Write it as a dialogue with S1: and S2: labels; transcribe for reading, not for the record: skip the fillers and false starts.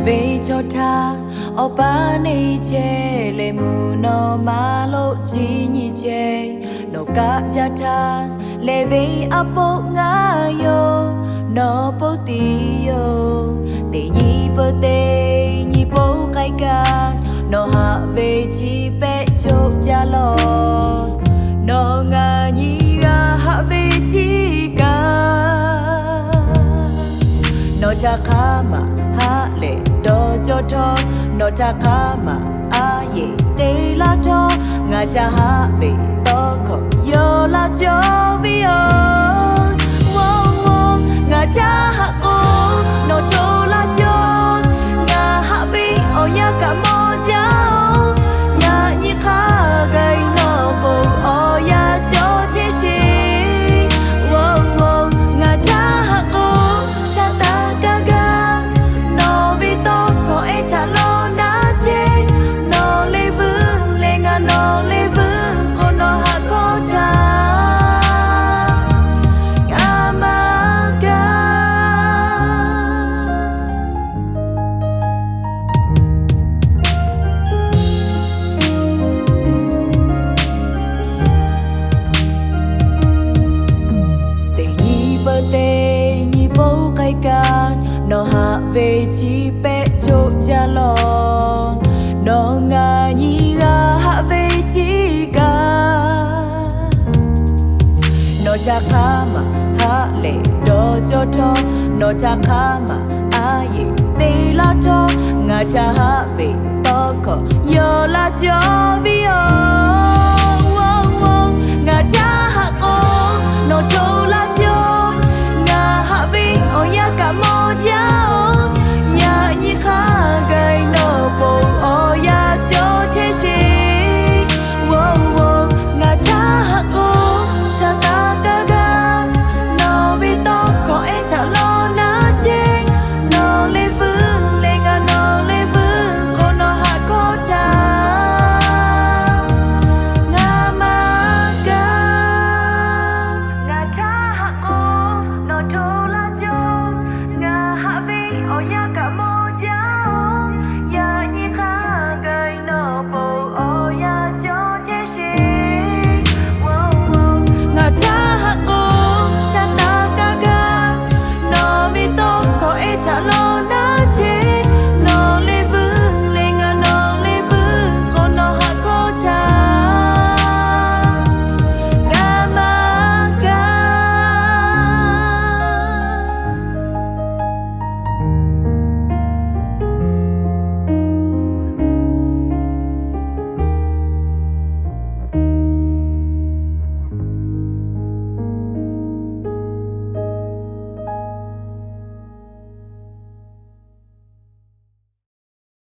S1: ve cho tha o ba nei che le mu no ma lo chi ni che no ka ja tha le ve a po nga yo no po ti yo te ni po te ni po kai ka no ha ve chi pe cho ja lo no nga ni ga ha ve chi ka no cha kama ha le do cho tho no cha kama a ye te la tho nga cha ha ve to kho yo la cho vi yo wo wo nga cha ha ko no cho la cho nga ha vi o ya ka mo ja nya ni kha gai no po o ya cho che shi wo wo nga cha ha ko sha ta ga ga no vi to ko e cha lo na che no le vu le nga no le vu ko no ha ko ta ga ma ga te ni pa te ni po kai ka no ha ve chi pe cho ja lo no nga ni ga ha ve chi ka no cha kama ha le do cho tho no cha kama a ye te la tho nga cha ha ve to kho yo la cho vi